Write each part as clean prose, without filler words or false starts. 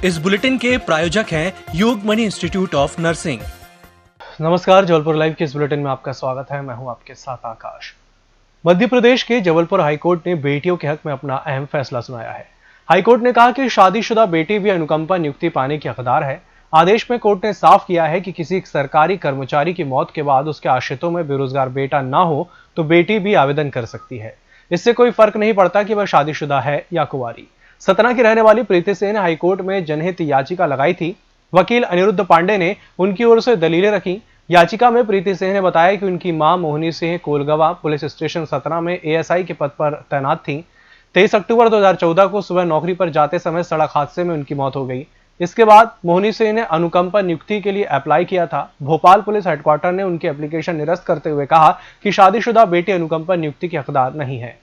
इस बुलेटिन के प्रायोजक हैं योगमणि इंस्टीट्यूट ऑफ नर्सिंग। नमस्कार, जबलपुर लाइव के इस बुलेटिन में आपका स्वागत है। मैं हूं आपके साथ आकाश। मध्य प्रदेश के जबलपुर हाईकोर्ट ने बेटियों के हक में अपना अहम फैसला सुनाया है। हाईकोर्ट ने कहा कि शादीशुदा बेटी भी अनुकंपा नियुक्ति पाने की हकदार है। आदेश में कोर्ट ने साफ किया है कि किसी सरकारी कर्मचारी की मौत के बाद उसके आश्रितों में बेरोजगार बेटा ना हो तो बेटी भी आवेदन कर सकती है। इससे कोई फर्क नहीं पड़ता कि वह शादीशुदा है या कुंवारी। सतना की रहने वाली प्रीति सिंह ने हाईकोर्ट में जनहित याचिका लगाई थी। वकील अनिरुद्ध पांडे ने उनकी ओर से दलीलें रखी। याचिका में प्रीति सिंह ने बताया कि उनकी मां मोहनी सिंह कोलगवा पुलिस स्टेशन सतना में एएसआई के पद पर तैनात थी। 23 अक्टूबर 2014 को सुबह नौकरी पर जाते समय सड़क हादसे में उनकी मौत हो गई। इसके बाद मोहनी सिंह ने अनुकंपा नियुक्ति के लिए अप्लाई किया था। भोपाल पुलिस हेडक्वार्टर ने उनकी एप्लीकेशन निरस्त करते हुए कहा कि शादीशुदा बेटी अनुकंपा नियुक्ति की हकदार नहीं है।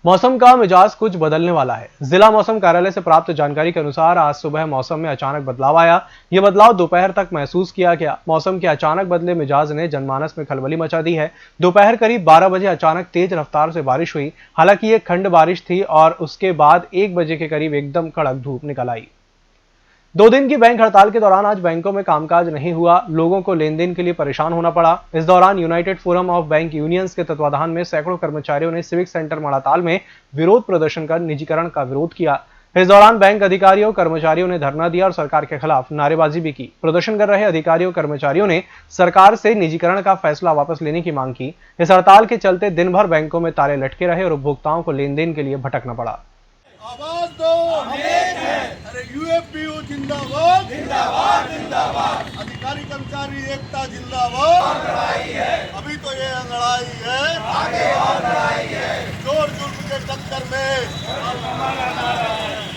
मौसम का मिजाज कुछ बदलने वाला है। जिला मौसम कार्यालय से प्राप्त जानकारी के अनुसार आज सुबह मौसम में अचानक बदलाव आया। यह बदलाव दोपहर तक महसूस किया गया। मौसम के अचानक बदले मिजाज ने जनमानस में खलबली मचा दी है। दोपहर करीब 12 बजे अचानक तेज रफ्तार से बारिश हुई। हालांकि ये खंड बारिश थी और उसके बाद 1 बजे के करीब एकदम कड़क धूप निकल आई। 2 दिन की बैंक हड़ताल के दौरान आज बैंकों में कामकाज नहीं हुआ। लोगों को लेन देन के लिए परेशान होना पड़ा। इस दौरान United forum of bank unions के तत्वाधान में सैकड़ों कर्मचारियों ने सिविक सेंटर मड़ाताल में विरोध प्रदर्शन कर निजीकरण का विरोध किया। इस दौरान बैंक अधिकारियों कर्मचारियों ने धरना दिया और सरकार के खिलाफ नारेबाजी भी की। प्रदर्शन कर रहे अधिकारियों कर्मचारियों ने सरकार से निजीकरण का फैसला वापस लेने की मांग की। इस हड़ताल के चलते दिन भर बैंकों में ताले लटके रहे और उपभोक्ताओं को लेन देन के लिए भटकना पड़ा। आवाज दो, हम एक हैं। अरे यूएफपीयू जिंदाबाद जिंदाबाद जिंदाबाद। अधिकारी कर्मचारी एकता जिंदाबाद। लड़ाई है अभी तो ये लड़ाई है, आगे और लड़ाई है। जोर जुर्म के टक्कर में,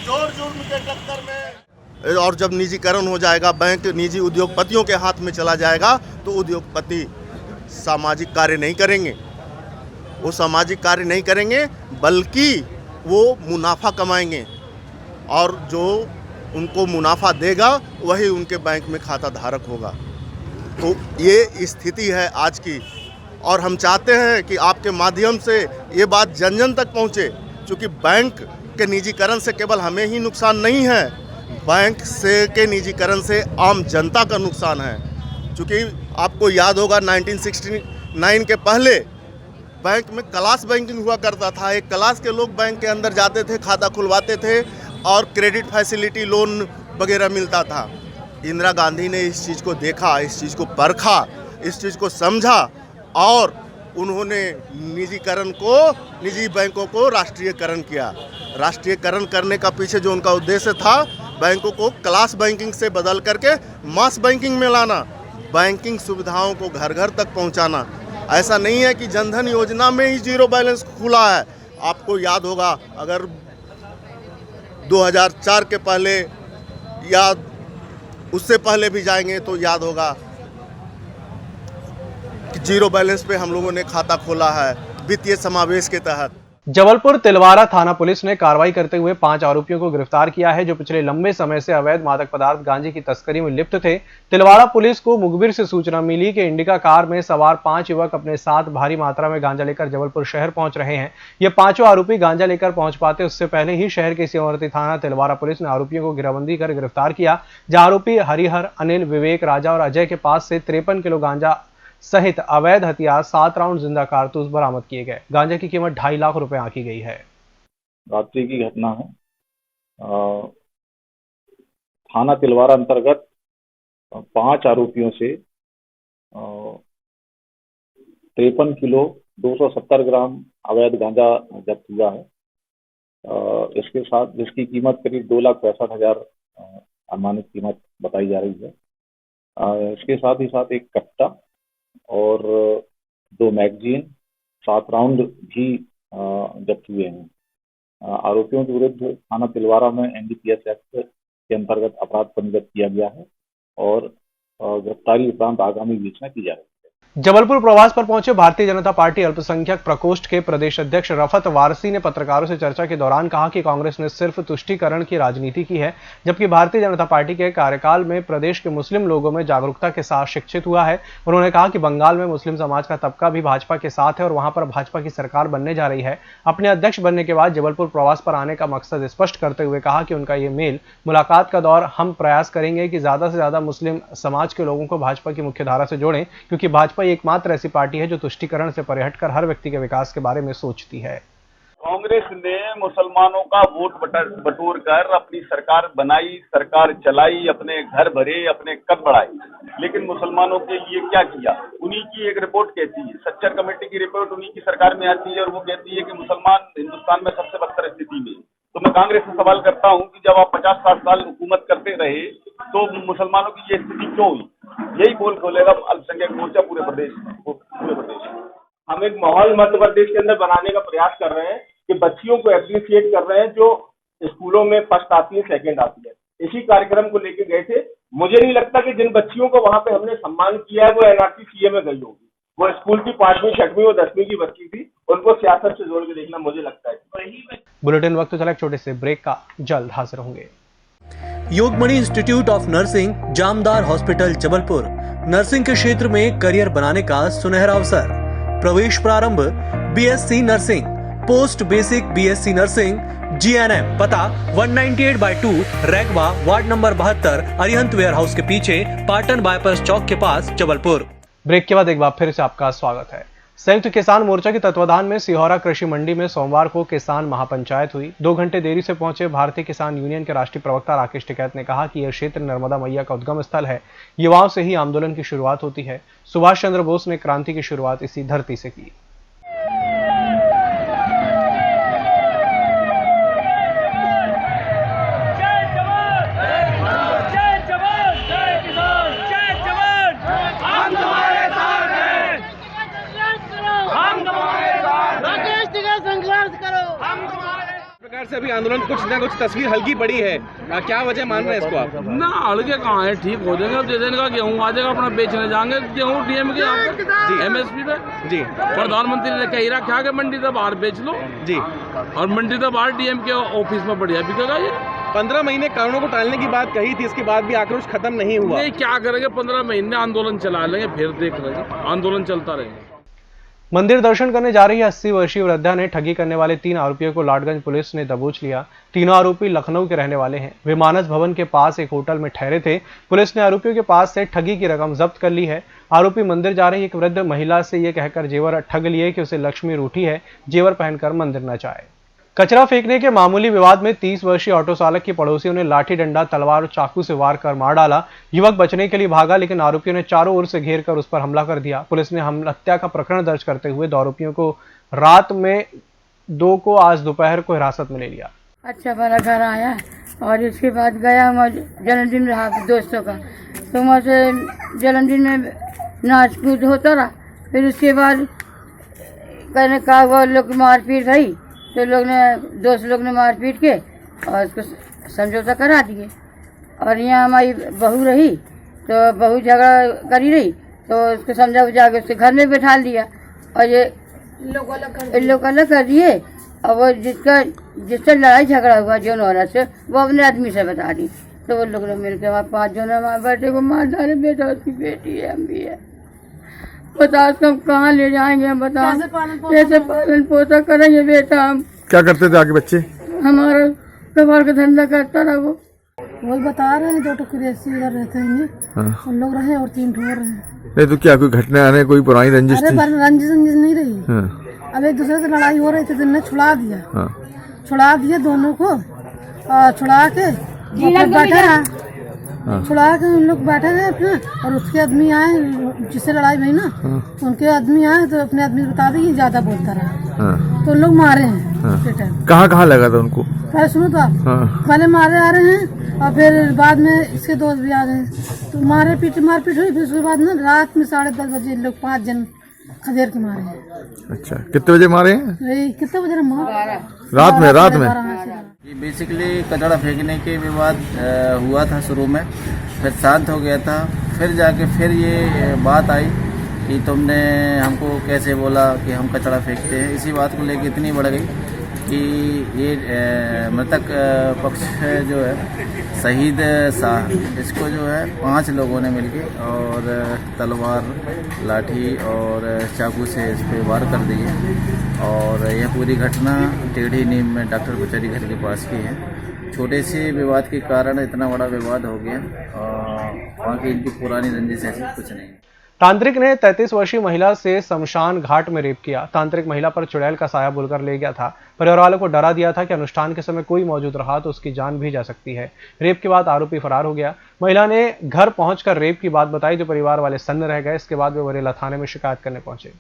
जोर जुर्म के टक्कर में। और जब निजीकरण हो जाएगा, बैंक निजी उद्योगपतियों के हाथ में चला जाएगा तो उद्योगपति सामाजिक कार्य नहीं करेंगे। वो सामाजिक कार्य नहीं करेंगे बल्कि वो मुनाफा कमाएंगे और जो उनको मुनाफा देगा वही उनके बैंक में खाता धारक होगा। तो ये स्थिति है आज की और हम चाहते हैं कि आपके माध्यम से ये बात जन जन तक पहुँचे, क्योंकि बैंक के निजीकरण से केवल हमें ही नुकसान नहीं है, बैंक से के निजीकरण से आम जनता का नुकसान है। क्योंकि आपको याद होगा 1969 के पहले बैंक में क्लास बैंकिंग हुआ करता था। एक क्लास के लोग बैंक के अंदर जाते थे, खाता खुलवाते थे और क्रेडिट फैसिलिटी लोन वगैरह मिलता था। इंदिरा गांधी ने इस चीज़ को देखा, इस चीज़ को परखा, इस चीज़ को समझा और उन्होंने निजीकरण को, निजी बैंकों को राष्ट्रीयकरण किया। राष्ट्रीयकरण करने का पीछे जो उनका उद्देश्य था, बैंकों को क्लास बैंकिंग से बदल करके मास बैंकिंग में लाना, बैंकिंग सुविधाओं को घर घर तक पहुँचाना। ऐसा नहीं है कि जनधन योजना में ही जीरो बैलेंस खुला है। आपको याद होगा, अगर 2004 के पहले या उससे पहले भी जाएंगे तो याद होगा कि जीरो बैलेंस पे हम लोगों ने खाता खोला है वित्तीय समावेश के तहत। जबलपुर तिलवारा थाना पुलिस ने कार्रवाई करते हुए 5 आरोपियों को गिरफ्तार किया है, जो पिछले लंबे समय से अवैध मादक पदार्थ गांजे की तस्करी में लिप्त थे। तिलवारा पुलिस को मुखबिर से सूचना मिली कि इंडिका कार में सवार 5 युवक अपने साथ भारी मात्रा में गांजा लेकर जबलपुर शहर पहुंच रहे हैं। ये पांचों आरोपी गांजा लेकर पहुंच पाते उससे पहले ही शहर के सीमावर्ती थाना तिलवारा पुलिस ने आरोपियों को घेराबंदी कर गिरफ्तार किया, जहां आरोपी हरिहर, अनिल, विवेक, राजा और अजय के पास से 53 किलो गांजा सहित अवैध हथियार, 7 राउंड जिंदा कारतूस बरामद किए गए। गांजे की कीमत 2.5 लाख रुपए आंकी गई है। रात्रि की घटना है। थाना तिलवारा अंतर्गत 5 आरोपियों से 53 किलो 270 ग्राम अवैध गांजा जब्त हुआ है। इसके साथ जिसकी कीमत करीब 2,65,000 अनुमानित कीमत बताई जा रही है। इसके साथ ही साथ एक कट्टा और 2 मैगजीन, 7 राउंड भी जब्त हुए हैं। आरोपियों के विरुद्ध थाना तिलवारा में एनडीपीएस एक्ट के अंतर्गत अपराध पंजीबद्ध किया गया है और गिरफ्तारी उपरांत आगामी विवेचना की जा रही है। जबलपुर प्रवास पर पहुंचे भारतीय जनता पार्टी अल्पसंख्यक प्रकोष्ठ के प्रदेश अध्यक्ष रफत वारसी ने पत्रकारों से चर्चा के दौरान कहा कि कांग्रेस ने सिर्फ तुष्टीकरण की राजनीति की है, जबकि भारतीय जनता पार्टी के कार्यकाल में प्रदेश के मुस्लिम लोगों में जागरूकता के साथ शिक्षित हुआ है। उन्होंने कहा कि बंगाल में मुस्लिम समाज का तबका भी भाजपा के साथ है और वहां पर भाजपा की सरकार बनने जा रही है। अपने अध्यक्ष बनने के बाद जबलपुर प्रवास पर आने का मकसद स्पष्ट करते हुए कहा कि उनका ये मेल मुलाकात का दौर हम प्रयास करेंगे कि ज्यादा से ज्यादा मुस्लिम समाज के लोगों को भाजपा की मुख्य धारा से जोड़ें, क्योंकि भाजपा एकमात्र ऐसी पार्टी है जो तुष्टीकरण से परे हटकर हर व्यक्ति के विकास के बारे में सोचती है। कांग्रेस ने मुसलमानों का वोट बटोर कर अपनी सरकार बनाई, सरकार चलाई, अपने घर भरे, अपने कद बढ़ाए, लेकिन मुसलमानों के लिए क्या किया? उन्हीं की एक रिपोर्ट कहती है, सच्चर कमेटी की रिपोर्ट उन्हीं की सरकार में आती है और वो कहती है कि मुसलमान हिंदुस्तान में सबसे बदतर स्थिति में। तो मैं कांग्रेस से सवाल करता हूं कि जब आप 50-60 साल हुकूमत करते रहे तो मुसलमानों की ये स्थिति क्यों हुई? यही बोल खोलेगा अल्पसंख्यक मोर्चा पूरे प्रदेश में। हम एक माहौल मध्य प्रदेश के अंदर बनाने का प्रयास कर रहे हैं कि बच्चियों को एप्रिशिएट कर रहे हैं जो स्कूलों में फर्स्ट आती है, सेकंड आती है। इसी कार्यक्रम को लेके गए थे। मुझे नहीं लगता कि जिन बच्चियों को वहां पे हमने सम्मान किया है वो एनआरसी सीए में गई होगी। वो स्कूल की 5वीं 6वीं और 10वीं की बच्ची थी, उनको सियासत से जोड़ के देखना मुझे लगता है। बुलेटिन वक्त चला एक छोटे से ब्रेक का, जल्द हाजिर होंगे। Yogmani institute of nursing, Jamdar hospital, Jabalpur. Nursing के क्षेत्र में करियर बनाने का सुनहरा अवसर। प्रवेश प्रारंभ BSc nursing, post basic BSc nursing, GNM. पता 198/2 Raigwa, ward number 72, Arihant warehouse के पीछे, पाटन बाईपास चौक के पास, जबलपुर। ब्रेक के बाद एक बार फिर से आपका स्वागत है। संयुक्त किसान मोर्चा के तत्वाधान में सिहोरा कृषि मंडी में सोमवार को किसान महापंचायत हुई। 2 घंटे देरी से पहुंचे भारतीय किसान यूनियन के राष्ट्रीय प्रवक्ता राकेश टिकैत ने कहा कि यह क्षेत्र नर्मदा मैया का उद्गम स्थल है। युवाओं से ही आंदोलन की शुरुआत होती है। सुभाष चंद्र बोस ने क्रांति की शुरुआत इसी धरती से की। प्रकार से अभी आंदोलन कुछ ना कुछ तस्वीर हल्की पड़ी है, क्या वजह मान रहे हैं इसको आप? ना हल्के कहाँ है, ठीक हो जाएंगे। अब जैसे इनका गेहूँ आ जाएगा, अपना बेचने जाएंगे गेहूँ डीएम के एमएसपी पे। जी, प्रधानमंत्री ने कही रखा कि मंडी से बाहर बेच लो जी, और मंडी से बाहर डीएम के ऑफिस में बढ़िया बिकेगा। ये 15 महीने कारणों को टालने की बात कही थी, इसके बाद भी आक्रोश खत्म नहीं हुआ। नहीं, क्या करेंगे? 15 महीने आंदोलन चला लेंगे, फिर देख लेंगे, आंदोलन चलता रहेगा। मंदिर दर्शन करने जा रही 80 वर्षीय वृद्धा ने ठगी करने वाले 3 आरोपियों को लाडगंज पुलिस ने दबोच लिया। तीनों आरोपी लखनऊ के रहने वाले हैं। वे मानस भवन के पास एक होटल में ठहरे थे। पुलिस ने आरोपियों के पास से ठगी की रकम जब्त कर ली है। आरोपी मंदिर जा रही एक वृद्ध महिला से ये कहकर जेवर ठग लिए कि उसे लक्ष्मी रूठी है, जेवर पहनकर मंदिर न जाए। कचरा फेंकने के मामूली विवाद में 30 वर्षीय ऑटो चालक की पड़ोसियों ने लाठी डंडा, तलवार और चाकू से वार कर मार डाला। युवक बचने के लिए भागा, लेकिन आरोपियों ने चारों ओर से घेर कर उस पर हमला कर दिया। पुलिस ने हत्या का प्रकरण दर्ज करते हुए 2 आरोपियों को रात में 2 को आज दोपहर को हिरासत में ले लिया। अच्छा भला घर आया और इसके बाद गया जन्मदिन रहा दोस्तों का, तो वहाँ से जन्मदिन में नाच कूद होता रहा। फिर उसके बाद कहने का वो लोग मारपीट रही, तो दोस्त लोग ने मारपीट के और उसको समझौता करा दिए। और यहाँ हमारी बहू रही, तो बहू झगड़ा करी रही, तो उसको समझा बुझा के उसके घर में बैठा दिया और ये लोग अलग कर दिए। और वो जिससे लड़ाई झगड़ा हुआ जो औरत से, वो अपने आदमी से बता दी, तो वो लोग मिलकर वहाँ 5 जन हमारे बेटे को मार डाले। बेटा उसकी बेटी है, हम भी है। बताओ हम कहाँ ले जाएंगे? हम बताओ कैसे पालन पोषण करेंगे? बेटा हम क्या करते थे आगे बच्चे? हमारा व्यापार का धंधा करता रहा। वो वही बता रहे हैं 2 टुकड़े इधर रहते हैं। हाँ। उन लोग रहे और 3 ठोर रहे। नहीं तो क्या कोई घटना आने, कोई पुरानी रंजिश थी? रंजिश नहीं रही। हाँ। अब एक दूसरे से लड़ाई हो रही थी, तो इन्हें छुड़ा दिया। हाँ। छुड़ा दिए दोनों को, छुड़ा के बैठा रहा। छुड़ा के उन लोग बैठे रहे अपना, और उसके आदमी आए जिससे लड़ाई हुई ना, उनके आदमी आए तो अपने आदमी बता दी, ज्यादा बोलता रहा। तो उन लोग मारे हैं। कहाँ लगा था उनको? पहले सुनो तो आप, पहले मारे आ रहे हैं और फिर बाद में इसके दोस्त भी आ रहे हैं, तो मारपीट हुई। फिर उसके बाद ना रात में 10:30 बजे लोग 5 जन खदेड़ के मारे हैं। अच्छा, कितने बजे मारे हैं? कितने बजे रात में बेसिकली कचरा फेंकने के विवाद हुआ था शुरू में, फिर शांत हो गया था। फिर जाके फिर ये बात आई कि तुमने हमको कैसे बोला कि हम कचरा फेंकते हैं। इसी बात को लेकर इतनी बढ़ गई कि ये मृतक पक्ष जो है शहीद शाह, इसको जो है 5 लोगों ने मिलके और तलवार, लाठी और चाकू से इस पर वार कर दिए। और यह पूरी घटना टेढ़ी नीम में डॉक्टर कचहरी घर के पास की है। छोटे से विवाद के कारण इतना बड़ा विवाद हो गया और वहाँ की इनकी पुरानी रंजिश ऐसी कुछ नहीं। तांत्रिक ने 33 वर्षीय महिला से शमशान घाट में रेप किया। तांत्रिक महिला पर चुड़ैल का साया बोलकर ले गया था। परिवार वालों को डरा दिया था कि अनुष्ठान के समय कोई मौजूद रहा तो उसकी जान भी जा सकती है। रेप के बाद आरोपी फरार हो गया। महिला ने घर पहुंचकर रेप की बात बताई, जो परिवार वाले सन्न रह गए। इसके बाद वे बरेला थाने में शिकायत करने पहुंचे।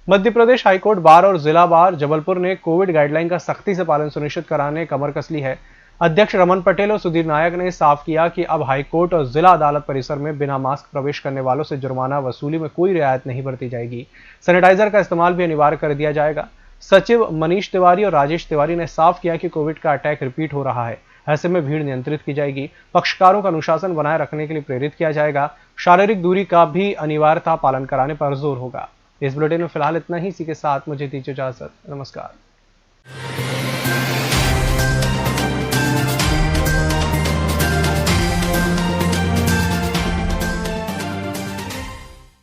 मध्य प्रदेश हाईकोर्ट बार और जिला बार जबलपुर ने कोविड गाइडलाइन का सख्ती से पालन सुनिश्चित कराने कमर कस ली है। अध्यक्ष रमन पटेल और सुधीर नायक ने साफ किया कि अब हाईकोर्ट और जिला अदालत परिसर में बिना मास्क प्रवेश करने वालों से जुर्माना वसूली में कोई रियायत नहीं बरती जाएगी। सैनिटाइजर का इस्तेमाल भी अनिवार्य कर दिया जाएगा। सचिव मनीष तिवारी और राजेश तिवारी ने साफ किया कि कोविड का अटैक रिपीट हो रहा है। ऐसे में भीड़ नियंत्रित की जाएगी। पक्षकारों का अनुशासन बनाए रखने के लिए प्रेरित किया जाएगा। शारीरिक दूरी का भी अनिवार्यता पालन कराने पर जोर होगा। इस बुलेटिन में फिलहाल इतना ही। इसी के साथ मुझे दीजिए इजाजत। नमस्कार।